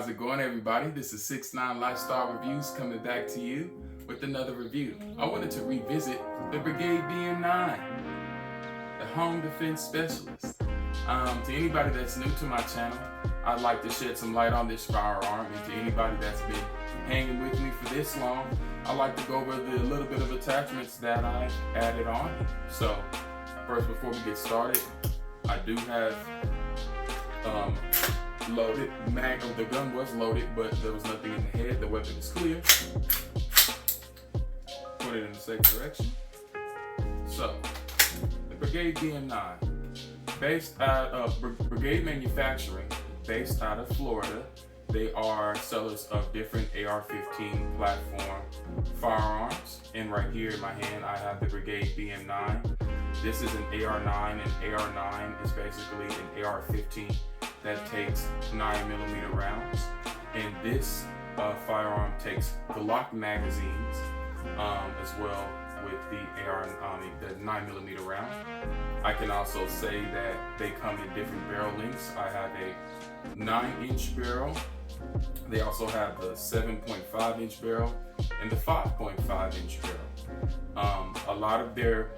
How's it going, everybody? This is 6ix9ine Lifestyle Reviews coming back to you with another review. I wanted to revisit the Brigade BM9, the home defense specialist. To anybody that's new to my channel, I'd like to shed some light on this firearm, and to anybody that's been hanging with me for this long, I'd like to go over the little bit of attachments that I've added on. So first, before we get started, I do have loaded mag. The gun was loaded, but there was nothing in the head. The weapon is clear. Put it in the safe direction. So the Brigade BM9, based out of Brigade Manufacturing, based out of Florida. They are sellers of different AR-15 platform firearms. And right here in my hand, I have the Brigade BM9. This is an AR-9, and AR-9 is basically an AR-15 that takes 9mm rounds. And this firearm takes Glock magazines as well with the the 9mm round. I can also say that they come in different barrel lengths. I have a 9-inch barrel. They also have the 7.5-inch barrel and the 5.5-inch barrel. A lot of their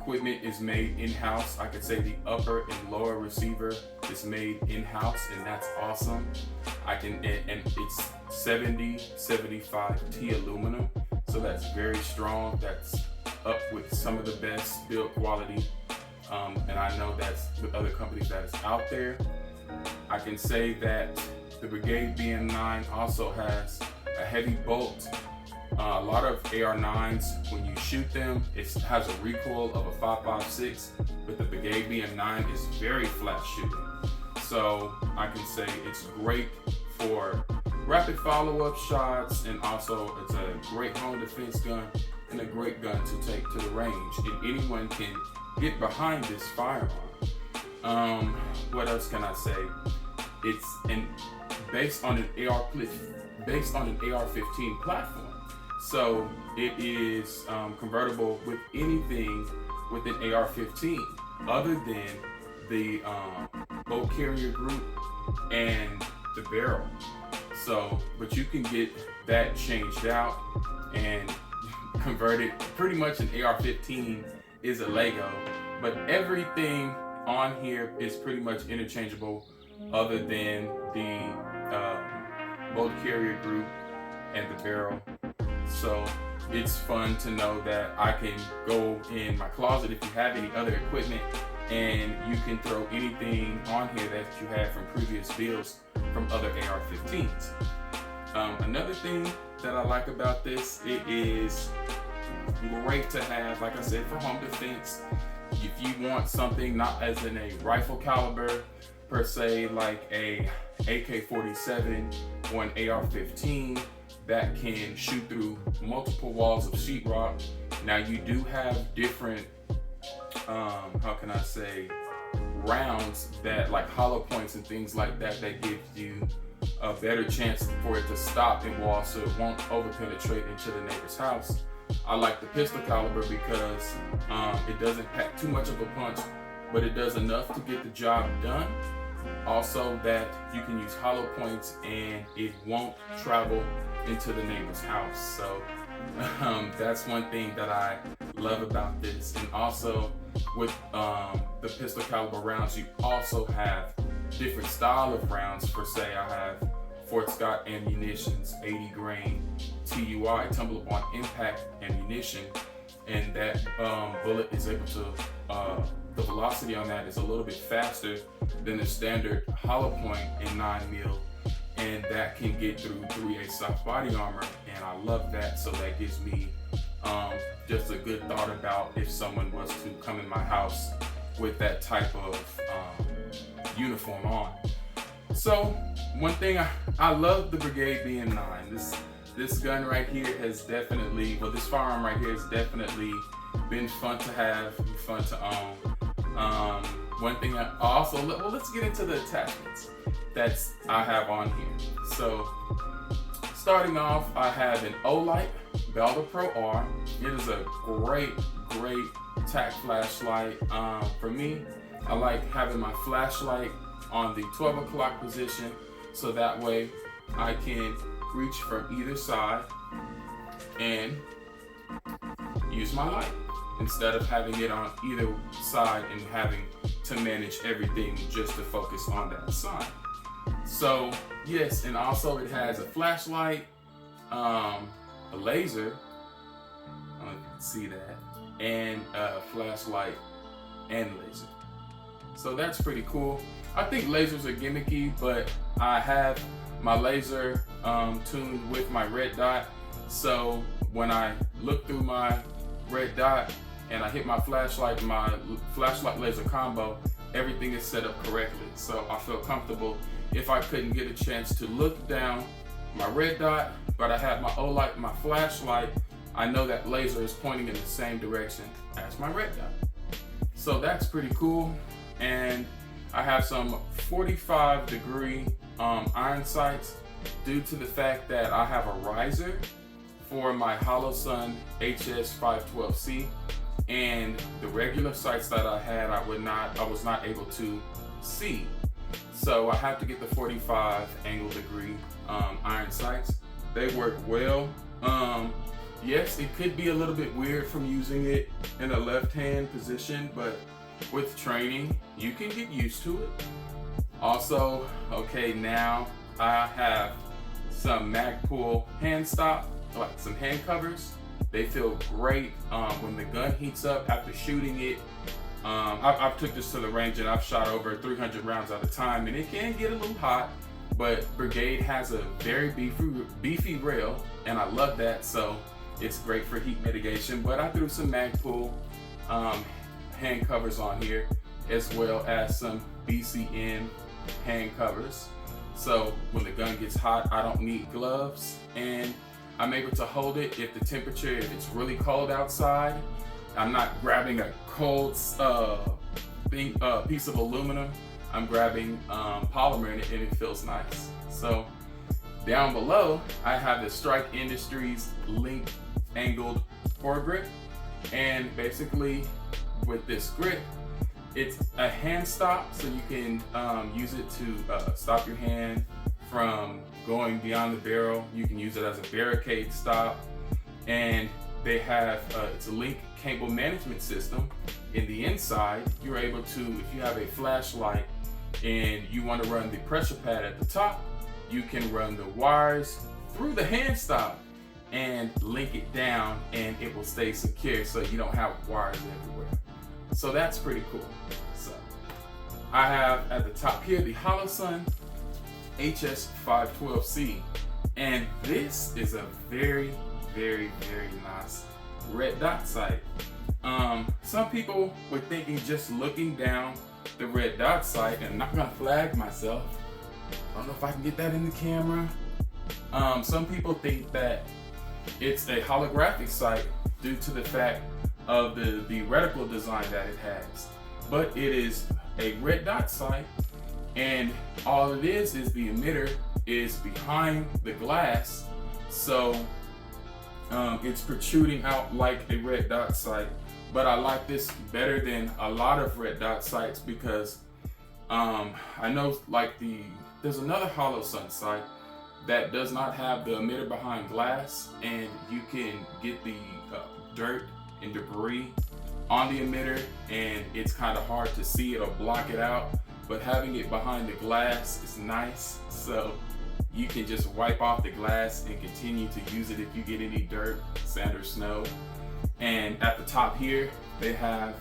equipment is made in-house. I could say the upper and lower receiver is made in-house, and that's awesome. And it's 70/75 T aluminum, so that's very strong. That's up with some of the best build quality, and I know that's with other companies that is out there. I can say that the Brigade BM9 also has a heavy bolt. A lot of AR-9s, when you shoot them, it has a recoil of a 5.56, but the Brigade BM9 is very flat shooting. So I can say it's great for rapid follow-up shots, and also it's a great home defense gun and a great gun to take to the range, and anyone can get behind this firearm. What else can I say? It's based on an AR-15 platform. So it is convertible with anything with an AR-15 other than the bolt carrier group and the barrel. So, but you can get that changed out and converted. Pretty much an AR-15 is a Lego, but everything on here is pretty much interchangeable other than the bolt carrier group and the barrel. So it's fun to know that I can go in my closet if you have any other equipment, and you can throw anything on here that you had from previous builds from other AR-15s. Another thing that I like about this, it is great to have, like I said, for home defense. If you want something not as in a rifle caliber per se, like a AK-47 or an AR-15 that can shoot through multiple walls of sheetrock. Now you do have different, how can I say, rounds that, like hollow points and things like that, that gives you a better chance for it to stop in walls so it won't over-penetrate into the neighbor's house. I like the pistol caliber because it doesn't pack too much of a punch, but it does enough to get the job done. Also, that you can use hollow points and it won't travel into the neighbor's house. So that's one thing that I love about this. And also with the pistol caliber rounds, you also have different style of rounds. For say, I have Fort Scott ammunitions, 80 grain TUI, tumble upon impact ammunition, and that bullet is able to the velocity on that is a little bit faster than the standard hollow point in 9mm, and that can get through 3A soft body armor, and I love that. So that gives me just a good thought about if someone was to come in my house with that type of uniform on. So one thing I love the Brigade BM9. This gun right here has definitely, well, this firearm right here has definitely been fun to have, fun to own. One thing I also, well, let's get into the attachments that I have on here. So starting off, I have an Olight Balda Pro R. It is a great tack flashlight. For me, I like having my flashlight on the 12 o'clock position so that way I can reach from either side and use my light instead of having it on either side and having to manage everything just to focus on that side. So yes, and also it has a flashlight, a laser, I don't know if you can see that, and a flashlight and laser. So that's pretty cool. I think lasers are gimmicky, but I have my laser tuned with my red dot. So when I look through my red dot and I hit my flashlight laser combo, everything is set up correctly. So I feel comfortable if I couldn't get a chance to look down my red dot, but I have my flashlight, I know that laser is pointing in the same direction as my red dot. So that's pretty cool. And I have some 45-degree iron sights due to the fact that I have a riser for my Holosun HS512C, and the regular sights that I had, I was not able to see. So I have to get the 45 angle degree iron sights. They work well. Yes, it could be a little bit weird from using it in a left-hand position, but with training, you can get used to it. Also, okay, now I have some Magpul hand stop, like some hand covers. They feel great when the gun heats up after shooting it. I've took this to the range and I've shot over 300 rounds at a time, and it can get a little hot, but Brigade has a very beefy rail, and I love that, so it's great for heat mitigation. But I threw some Magpul hand covers on here, as well as some BCN hand covers. So when the gun gets hot, I don't need gloves, and I'm able to hold it if it's really cold outside. I'm not grabbing a cold piece of aluminum. I'm grabbing polymer in it, and it feels nice. So down below, I have the Strike Industries link angled foregrip, and basically with this grip, it's a hand stop, so you can use it to stop your hand from going beyond the barrel. You can use it as a barricade stop, and they have it's a link cable management system. In the inside, you're able to, if you have a flashlight and you want to run the pressure pad at the top, you can run the wires through the hand stop and link it down, and it will stay secure so you don't have wires everywhere. So that's pretty cool. So I have at the top here the Holosun HS512C, and this is a very, very, very nice red dot sight. Some people were thinking just looking down the red dot sight, and I'm not gonna flag myself. I don't know if I can get that in the camera. Some people think that it's a holographic sight due to the fact of the reticle design that it has, but it is a red dot sight, and all it is the emitter is behind the glass, so it's protruding out like a red dot sight. But I like this better than a lot of red dot sights because I know like there's another Holosun sight that does not have the emitter behind glass, and you can get the dirt and debris on the emitter, and it's kind of hard to see it or block it out. But having it behind the glass is nice, so you can just wipe off the glass and continue to use it if you get any dirt, sand, or snow. And at the top here, they have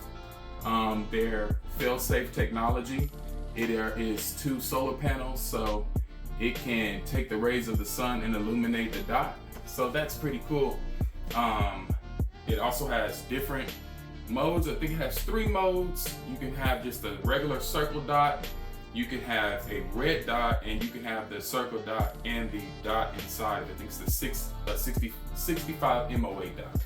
their fail-safe technology. It is 2 solar panels, so it can take the rays of the sun and illuminate the dot. So that's pretty cool. It also has different modes. I think it has 3 modes. You can have just a regular circle dot, you can have a red dot, and you can have the circle dot and the dot inside of it. I think it's the 65 MOA dot.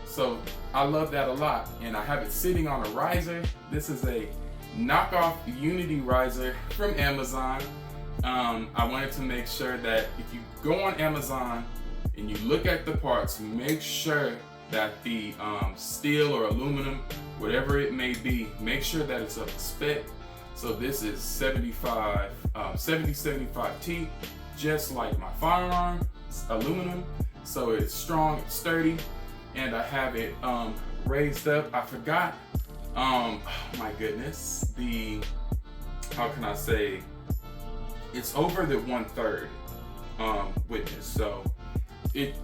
So I love that a lot, and I have it sitting on a riser. This is a knockoff Unity riser from Amazon. I wanted to make sure that if you go on Amazon and you look at the parts, make sure that the steel or aluminum, whatever it may be, make sure that it's up to spec. So this is 7075T, just like my firearm. It's aluminum, so it's strong, it's sturdy, and I have it raised up. I forgot, oh my goodness, how can I say, it's over the 1/3 witness. So it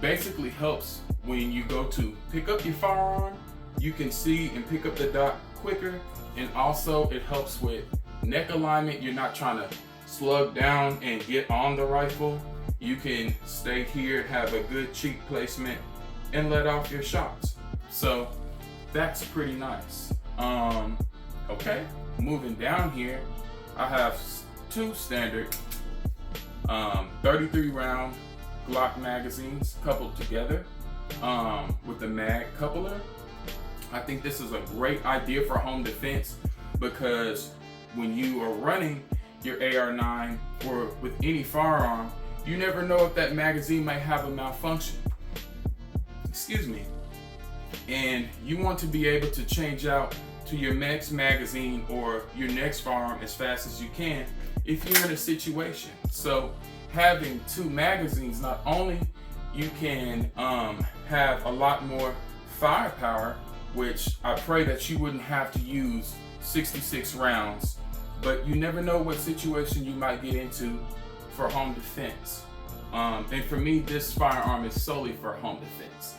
basically helps when you go to pick up your firearm, you can see and pick up the dot quicker, and also it helps with neck alignment. You're not trying to slug down and get on the rifle. You can stay here, have a good cheek placement, and let off your shots. So that's pretty nice. Okay, moving down here, I have two standard 33 round Glock magazines coupled together with the mag coupler. I think this is a great idea for home defense, because when you are running your AR9 or with any firearm, you never know if that magazine might have a malfunction. Excuse me. And you want to be able to change out to your next magazine or your next firearm as fast as you can if you're in a situation. So having two magazines, not only you can have a lot more firepower, which I pray that you wouldn't have to use 66 rounds, but you never know what situation you might get into for home defense. And for me, this firearm is solely for home defense.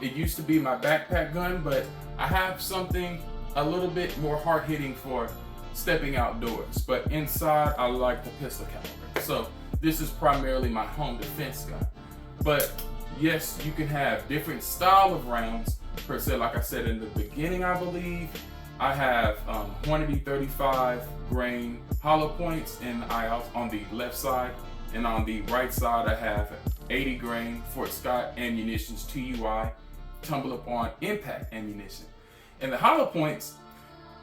It used to be my backpack gun, but I have something a little bit more hard-hitting for stepping outdoors. But inside, I like the pistol caliber. So this is primarily my home defense gun. But yes, you can have different style of rounds per se. Like I said in the beginning, I believe I have 135 grain hollow points, and on the left side, and on the right side I have 80 grain Fort Scott ammunitions TUI tumble upon impact ammunition. And the hollow points,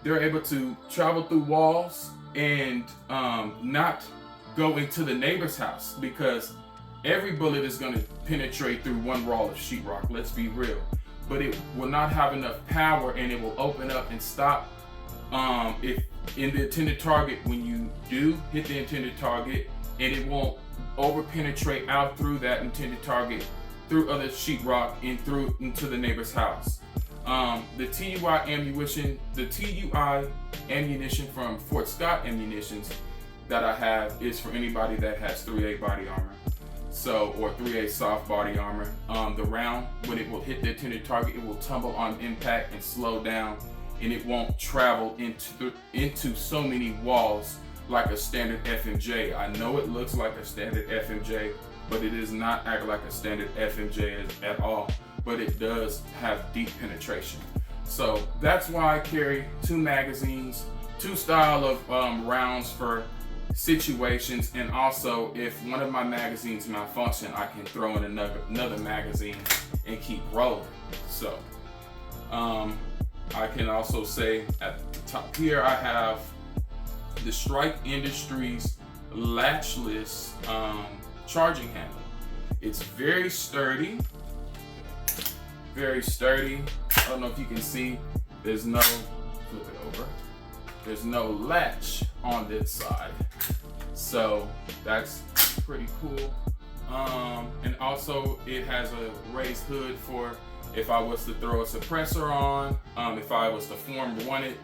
they're able to travel through walls and not go into the neighbor's house, because every bullet is going to penetrate through one roll of sheetrock, let's be real. But it will not have enough power, and it will open up and stop if in the intended target when you do hit the intended target, and it won't over penetrate out through that intended target, through other sheetrock and through into the neighbor's house. The TUI ammunition from Fort Scott ammunitions that I have is for anybody that has 3A body armor. So, or 3A soft body armor. The round, when it will hit the intended target, it will tumble on impact and slow down, and it won't travel into so many walls like a standard FMJ. I know it looks like a standard FMJ, but it is not act like a standard FMJ at all, but it does have deep penetration. So that's why I carry two magazines, two style of rounds for situations, and also if one of my magazines malfunction, I can throw in another magazine and keep rolling. So I can also say at the top here I have the Strike Industries latchless charging handle. It's very sturdy, very sturdy. I don't know if you can see, there's no, flip it over, there's no latch on this side. So that's pretty cool. And also it has a raised hood for if I was to throw a suppressor on, if I was to form one it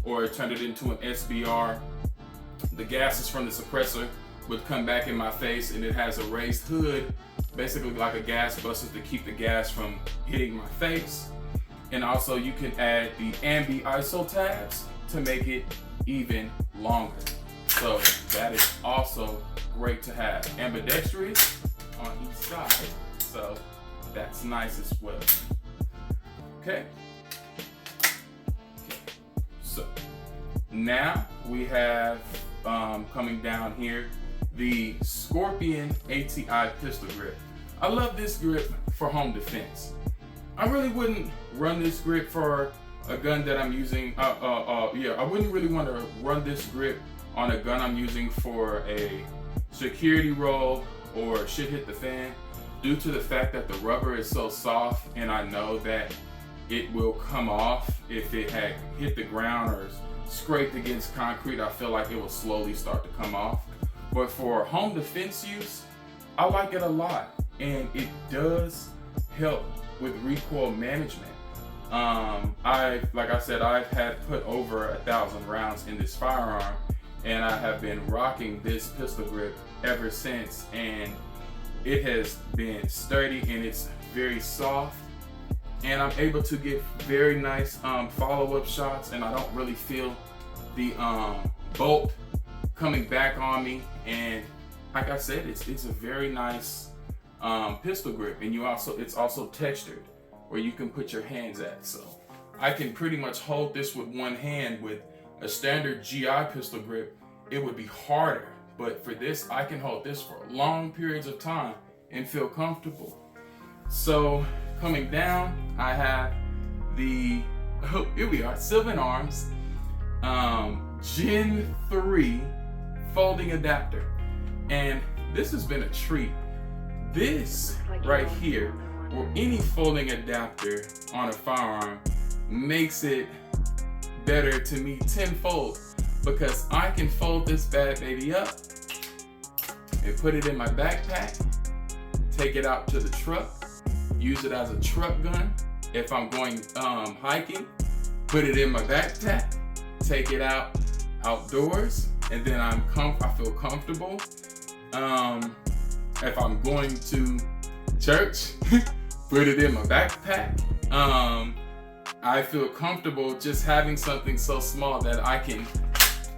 or turn it into an SBR, the gases from the suppressor would come back in my face, and it has a raised hood, basically like a gas buster to keep the gas from hitting my face. And also you can add the ambi ISO tabs to make it even longer. So that is also great to have. Ambidextrous on each side, so that's nice as well. Okay. So now we have coming down here the Scorpion ATI pistol grip. I love this grip for home defense. I really wouldn't run this grip for a gun that I'm using. I wouldn't really want to run this grip on a gun I'm using for a security roll or shit hit the fan, due to the fact that the rubber is so soft, and I know that it will come off. If it had hit the ground or scraped against concrete, I feel like it will slowly start to come off. But for home defense use, I like it a lot, and it does help with recoil management. Like I said, I've had put over 1,000 rounds in this firearm, and I have been rocking this pistol grip ever since, and it has been sturdy and it's very soft, and I'm able to get very nice follow-up shots, and I don't really feel the bolt coming back on me. And like I said, it's a very nice pistol grip, and it's also textured where you can put your hands at. So I can pretty much hold this with one hand. With a standard GI pistol grip, it would be harder, but for this, I can hold this for long periods of time and feel comfortable. So coming down, I have the, here we are, Sylvan Arms Gen 3 folding adapter. And this has been a treat. This right here, or any folding adapter on a firearm, makes it better to me tenfold, because I can fold this bad baby up and put it in my backpack, take it out to the truck, use it as a truck gun. If I'm going hiking, put it in my backpack, take it out outdoors, and then I feel comfortable. If I'm going to church, put it in my backpack. I feel comfortable just having something so small that I can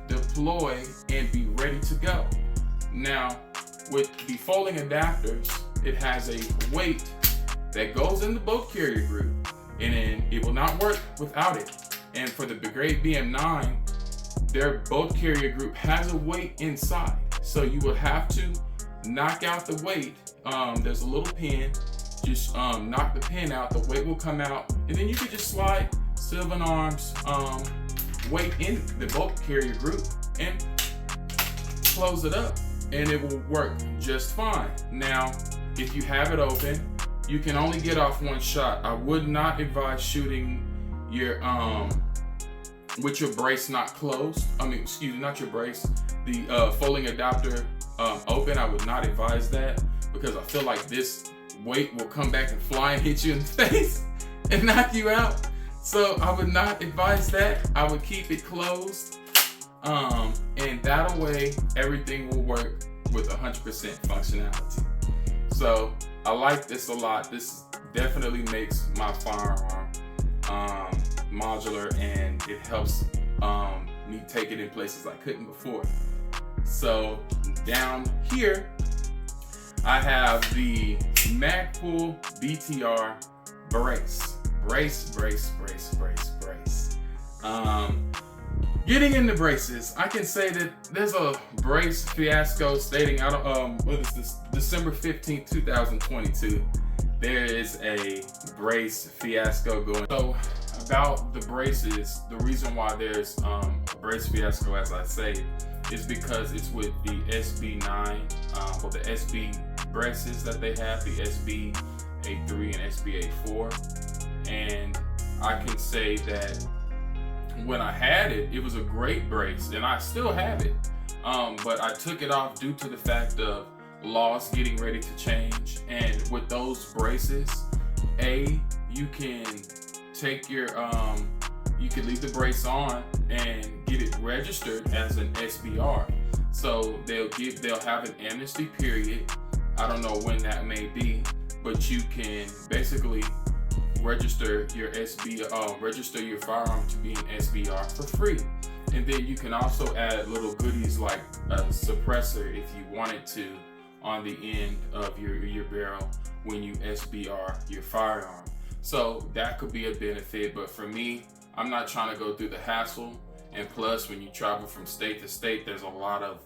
deploy and be ready to go. Now, with the folding adapters, it has a weight that goes in the boat carrier group, and then it will not work without it. And for the Brigade BM9, their boat carrier group has a weight inside, so you will have to knock out the weight. There's a little pin. Just knock the pin out, the weight will come out, and then you can just slide Sylvan Arms weight in the boat carrier group and close it up, and it will work just fine. Now, if you have it open, you can only get off one shot. I would not advise shooting your with your brace not closed. Not your brace, the folding adapter open. I would not advise that, because I feel like this weight will come back and fly and hit you in the face and knock you out. So I would not advise that. I would keep it closed, and that way everything will work with 100% functionality. So I like this a lot. This definitely makes my firearm modular, and it helps me take it in places I couldn't before. So down here, I have the Magpul BTR brace. Getting into braces, I can say that there's a brace fiasco stating out of what is this, December 15th, 2022. There is a brace fiasco going. So about the braces, the reason why there's a brace fiasco, as I say, is because it's with the SB9, or the SB braces that they have, the SB-A3 and SB-A4. And I can say that when I had it, it was a great brace, and I still have it. But I took it off due to the fact of laws getting ready to change. And with those braces, you can take your, you can leave the brace on and get it registered as an SBR. So they'll have an amnesty period. I don't know when that may be, but you can basically register your register your firearm to be an SBR for free. And then you can also add little goodies like a suppressor if you wanted to on the end of your barrel when you SBR your firearm. So that could be a benefit, but for me, I'm not trying to go through the hassle. And plus, when you travel from state to state, there's a lot of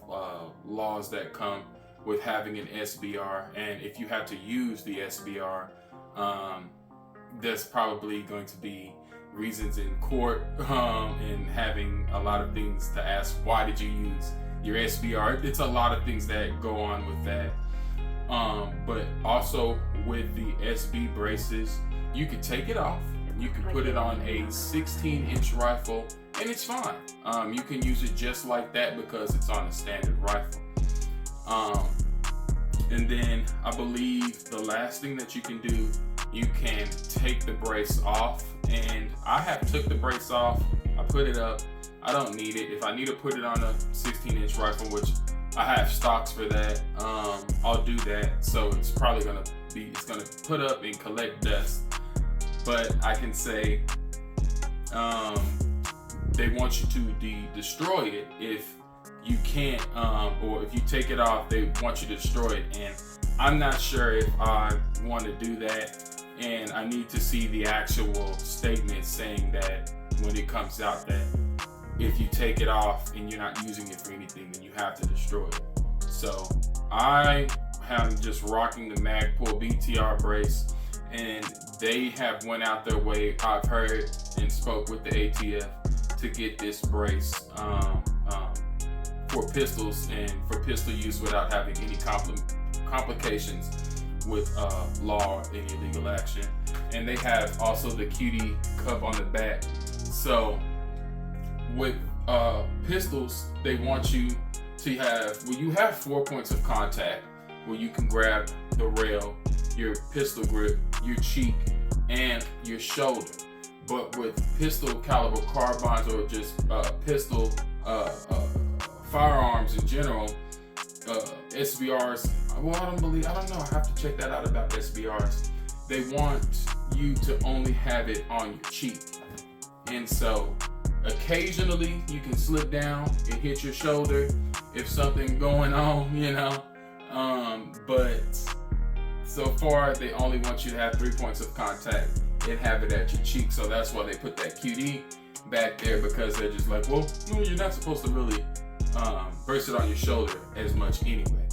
laws that come with having an SBR. And if you have to use the SBR, there's probably going to be reasons in court and having a lot of things to ask. Why did you use your SBR? It's a lot of things that go on with that. But also with the SB braces, you can take it off You can put it on a 16-inch rifle and it's fine. You can use it just like that because it's on a standard rifle. And then I believe the last thing that you can do, you can take the brace off. And I have took the brace off, I put it up. I don't need it. If I need to put it on a 16-inch rifle, which I have stocks for that, I'll do that. So it's probably gonna put up and collect dust. But I can say they want you to destroy it if you can't, or if you take it off, they want you to destroy it. And I'm not sure if I want to do that. And I need to see the actual statement saying that when it comes out that if you take it off and you're not using it for anything, then you have to destroy it. So I am just rocking the Magpul BTR brace, and they have went out their way, I've heard and spoke with the ATF to get this brace for pistols and for pistol use without having any complications with law or any illegal action. And they have also the QD cup on the back. So with pistols, they want you to have, well, you have 4 points of contact where you can grab the rail, your pistol grip, your cheek, and your shoulder. But with pistol caliber carbines or just pistol firearms in general, SBRs, well, I don't know, I have to check that out about SBRs. They want you to only have it on your cheek. And so occasionally you can slip down and hit your shoulder if something's going on, you know. But so far they only want you to have 3 points of contact and have it at your cheek. So that's why they put that QD back there, because they're just like, well, no, you're not supposed to really brace it on your shoulder as much anyway.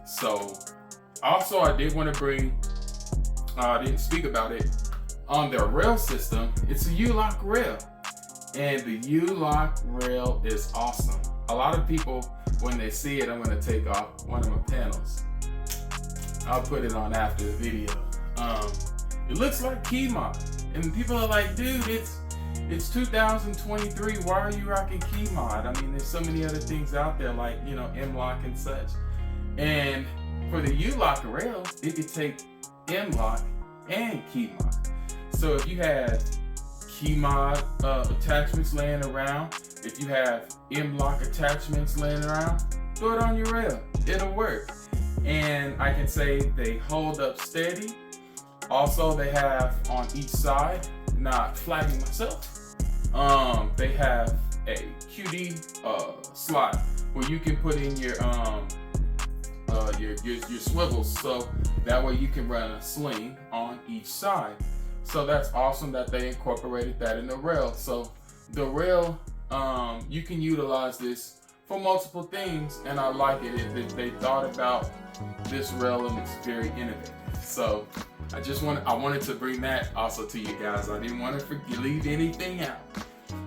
So also I did want to bring, I didn't speak about it, on their rail system. It's a U-lock rail, and the U-lock rail is awesome. A lot of people, when they see it, I'm going to take off one of my panels. I'll put it on after the video. It looks like key mod, and people are like, dude, it's 2023. Why are you rocking key mod? I mean, there's so many other things out there, like, you know, M-lock and such. And for the U-lock rail, it could take M-lock and key mod. So if you have key mod attachments laying around, if you have M-lock attachments laying around, throw it on your rail. It'll work. And I can say they hold up steady. Also, they have on each side, not flagging myself, they have a QD slot where you can put in your swivels, so that way you can run a sling on each side. So that's awesome that they incorporated that in the rail. So the rail, you can utilize this for multiple things, and I like it. They thought about this rail, and it's very innovative. So I wanted to bring that also to you guys. I didn't want to leave anything out.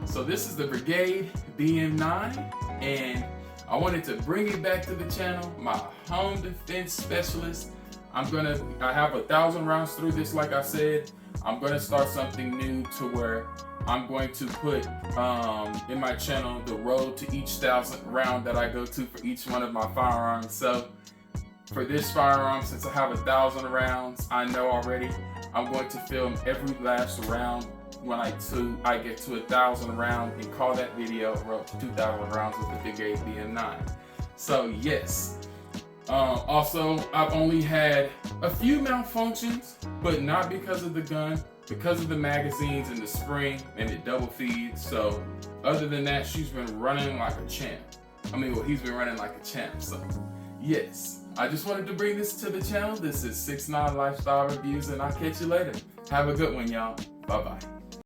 So this is the Brigade BM9, and I wanted to bring it back to the channel. My home defense specialist. I have 1,000 rounds through this, like I said. I'm gonna start something new to where I'm going to put in my channel the road to each 1,000th round that I go to for each one of my firearms. So for this firearm, since I have 1,000 rounds, I know already I'm going to film every last round when I get to 1,000 rounds and call that video Road to 2,000 rounds with the Brigade BM9. So yes. Also, I've only had a few malfunctions, but not because of the gun, because of the magazines and the spring and the double feed. So other than that, she's been running like a champ. He's been running like a champ. So yes, I just wanted to bring this to the channel. This is 6ix9ine Lifestyle Reviews, and I'll catch you later. Have a good one, y'all. Bye-bye.